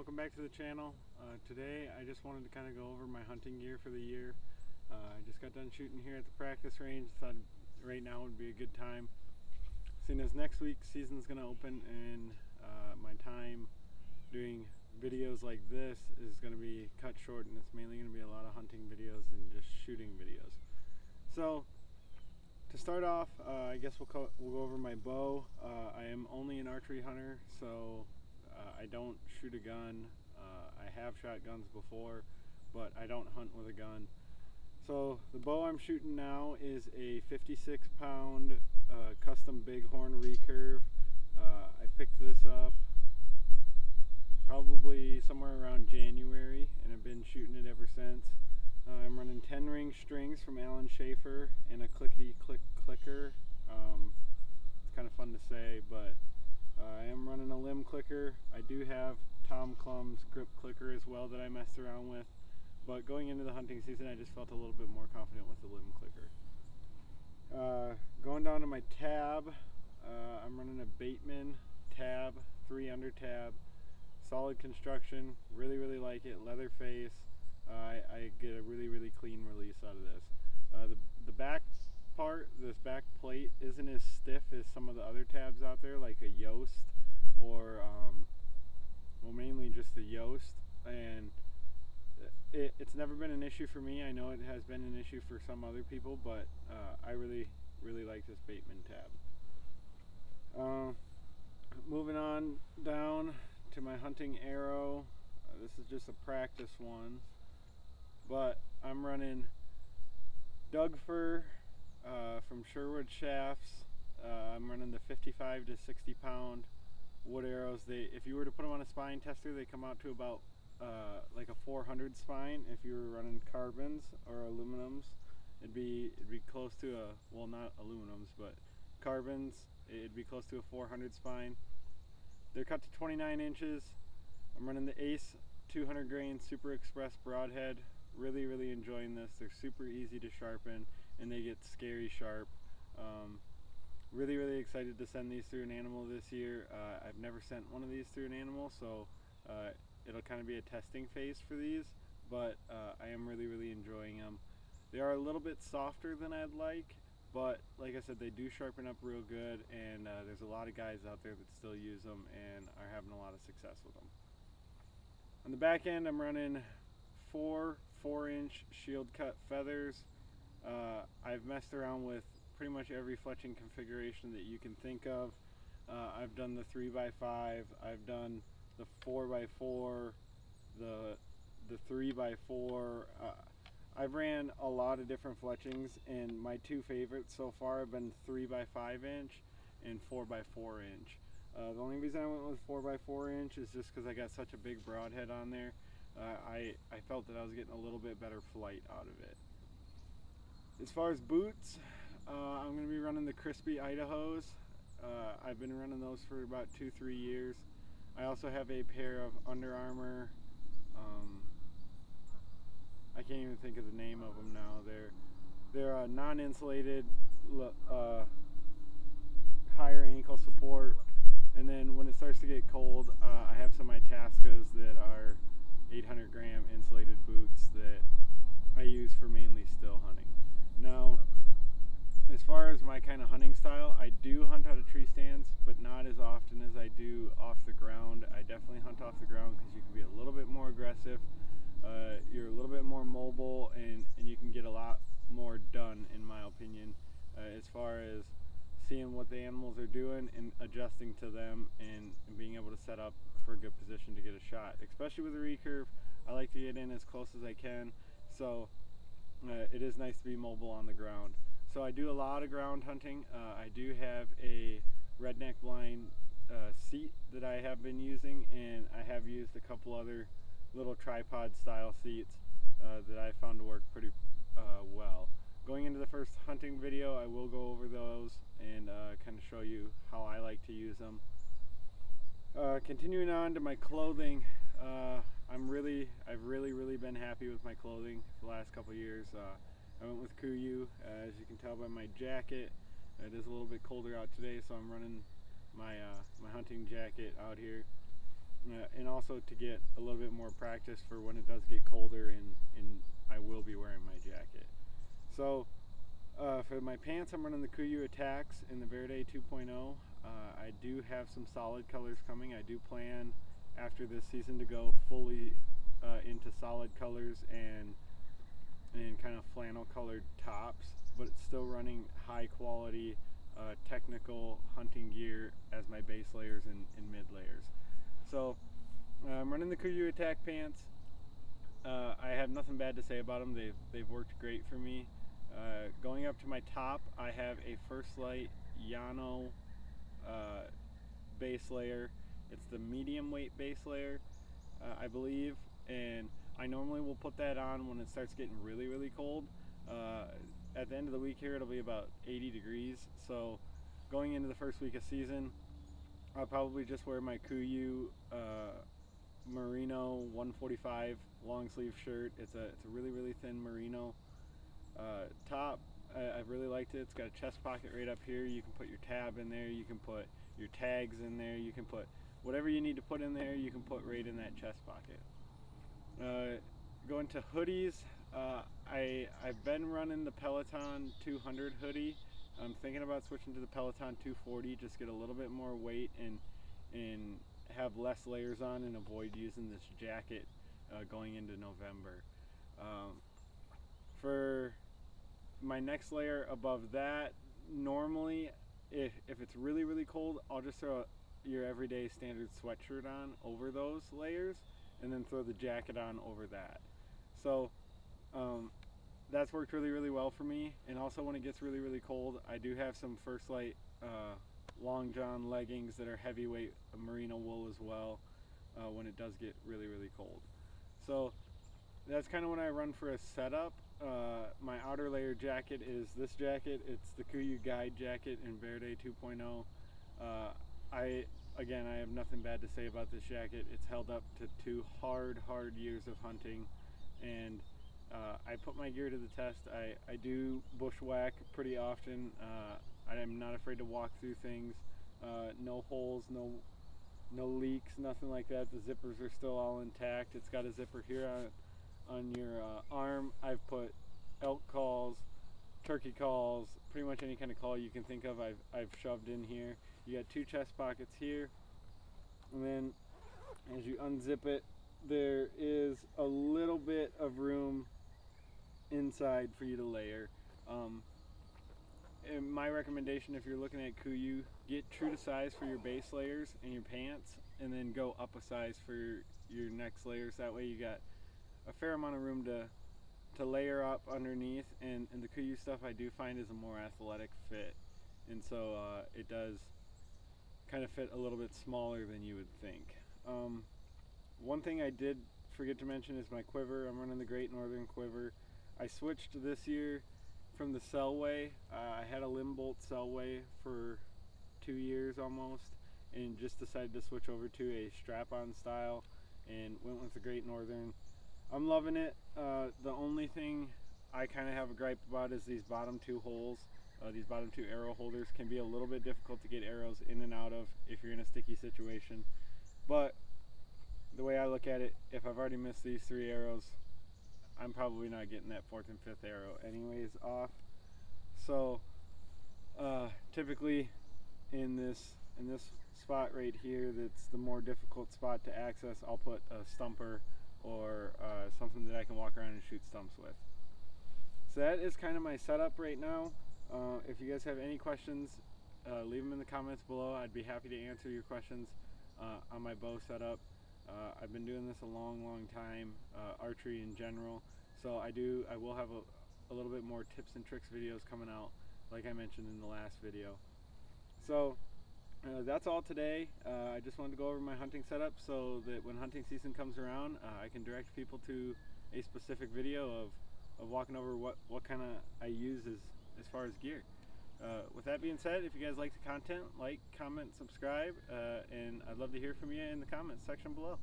Welcome back to the channel. Today I just wanted to kind of go over my hunting gear for the year. I just got done shooting here at the practice range. Thought right now would be a good time, seeing as next week season's going to open, and my time doing videos like this is going to be cut short, and it's mainly going to be a lot of hunting videos and just shooting videos. So to start off, I guess we'll go over my bow. I am only an archery hunter, so I don't shoot a gun. I have shot guns before, but I don't hunt with a gun. So the bow I'm shooting now is a 56-pound custom bighorn recurve. I picked this up probably somewhere around January, and I've been shooting it ever since. I'm running 10-ring strings from Alan Schaefer and a clickety-click clicker. It's kind of fun to say, but I am running a limb clicker. I do have Tom Clum's grip clicker as well that I messed around with, but going into the hunting season I just felt a little bit more confident with the limb clicker. Going down to my tab, I'm running a Bateman tab, 3-under tab, solid construction, really like it, leather face. I get a really clean release out of this. The back part, this back plate, isn't as stiff as some of the other tabs out there, like a Yost or well, mainly just the Yost, and it's never been an issue for me. I know it has been an issue for some other people, but I really like this Bateman tab. Moving on down to my hunting arrow. This is just a practice one, but I'm running Doug Fir from Sherwood Shafts. I'm running the 55 to 60 pound wood arrows. If you were to put them on a spine tester, they come out to about like a 400 spine. If you were running carbons or aluminums, it'd be close to a, well, not aluminums, but carbons, it'd be close to a 400 spine. They're cut to 29 inches. I'm running the Ace 200 grain Super Express broadhead. Really enjoying this. They're super easy to sharpen, and they get scary sharp. Really excited to send these through an animal this year. I've never sent one of these through an animal, so it'll kind of be a testing phase for these, but I am really enjoying them. They are a little bit softer than I'd like, but like I said, they do sharpen up real good, and there's a lot of guys out there that still use them and are having a lot of success with them. On the back end, I'm running 4-inch shield cut feathers. I've messed around with pretty much every fletching configuration that you can think of. I've done the 3x5, I've done the 4x4, the 3x4. I've ran a lot of different fletchings, and my two favorites so far have been 3x5 inch and 4x4 inch. The only reason I went with 4x4 inch is just because I got such a big broadhead on there. I felt that I was getting a little bit better flight out of it. As far as boots, I'm going to be running the Crispy Idahos. I've been running those for about 2-3 years. I also have a pair of Under Armour, I can't even think of the name of them now. They're non-insulated, higher ankle support, and then when it starts to get cold, I have some Itascas that are 800 gram insulated boots that I use for mainly still hunting. Now, as far as my kind of hunting style, I do hunt out of tree stands, but not as often as I do off the ground. I definitely hunt off the ground because you can be a little bit more aggressive. You're a little bit more mobile, and you can get a lot more done, in my opinion, as far as seeing what the animals are doing and adjusting to them, and being able to set up for a good position to get a shot. Especially with a recurve, I like to get in as close as I can, so it is nice to be mobile on the ground. So I do a lot of ground hunting. I do have a redneck blind seat that I have been using, and I have used a couple other little tripod style seats that I found to work pretty well. Going into the first hunting video, I will go over those and kind of show you how I like to use them. Continuing on to my clothing, I've really been happy with my clothing the last couple years. I went with Kuiu, as you can tell by my jacket. It is a little bit colder out today, so I'm running my my hunting jacket out here. and also to get a little bit more practice for when it does get colder and I will be wearing my jacket. So for my pants, I'm running the Quiver Attacks in the Verde 2.0. I do have some solid colors coming. I do plan after this season to go fully into solid colors and kind of flannel colored tops, but it's still running high quality technical hunting gear as my base layers and mid layers. So I'm running the Quiver Attack pants. I have nothing bad to say about them. They've worked great for me. Going up to my top, I have a First Light Yano base layer. It's the medium weight base layer, I believe, and I normally will put that on when it starts getting really, really cold. At the end of the week here, it'll be about 80 degrees, so going into the first week of season, I'll probably just wear my Kuiu merino 145 long sleeve shirt. It's a really, really thin merino top. I've really liked it. It's got a chest pocket right up here. You can put your tab in there, you can put your tags in there, you can put whatever you need to put in there, you can put right in that chest pocket. Going to hoodies, I've been running the Peloton 200 hoodie. I'm thinking about switching to the Peloton 240, just get a little bit more weight and have less layers on and avoid using this jacket going into November. For my next layer above that, normally if it's really, really cold, I'll just throw your everyday standard sweatshirt on over those layers and then throw the jacket on over that. So that's worked really, really well for me. And also when it gets really, really cold, I do have some First Light long john leggings that are heavyweight merino wool as well when it does get really, really cold. So that's kind of when I run for a setup. My outer layer jacket is this jacket. It's the Kuiu Guide jacket in Verde 2.0. I have nothing bad to say about this jacket. It's held up to 2 hard years of hunting, and I put my gear to the test. I do bushwhack pretty often. I'm not afraid to walk through things. No holes, no leaks, nothing like that. The zippers are still all intact. It's got a zipper here on your arm. I've put elk calls, turkey calls, pretty much any kind of call you can think of I've shoved in here. You got 2 chest pockets here, and then as you unzip it, there is a little bit of room inside for you to layer. And my recommendation, if you're looking at Kuiu, get true to size for your base layers and your pants, and then go up a size for your next layers. That way you got a fair amount of room to layer up underneath, and the Kuiu stuff I do find is a more athletic fit, and so it does kind of fit a little bit smaller than you would think. One thing I did forget to mention is my quiver. I'm running the Great Northern Quiver. I switched this year from the Selway. I had a limb bolt Selway for 2 years almost, and just decided to switch over to a strap-on style and went with the Great Northern. I'm loving it. The only thing I kind of have a gripe about is these bottom 2 holes. These bottom 2 arrow holders can be a little bit difficult to get arrows in and out of if you're in a sticky situation. But the way I look at it, if I've already missed these 3 arrows, I'm probably not getting that 4th and 5th arrow anyways off. So typically in this spot right here, that's the more difficult spot to access, I'll put a stumper or something that I can walk around and shoot stumps with. So that is kind of my setup right now. If you guys have any questions, leave them in the comments below. I'd be happy to answer your questions on my bow setup. I've been doing this a long time, archery in general, so I will have a little bit more tips and tricks videos coming out, like I mentioned in the last video. So that's all today. I just wanted to go over my hunting setup so that when hunting season comes around, I can direct people to a specific video of walking over what kind of I use as far as gear. With that being said, if you guys like the content, like, comment, subscribe, and I'd love to hear from you in the comments section below.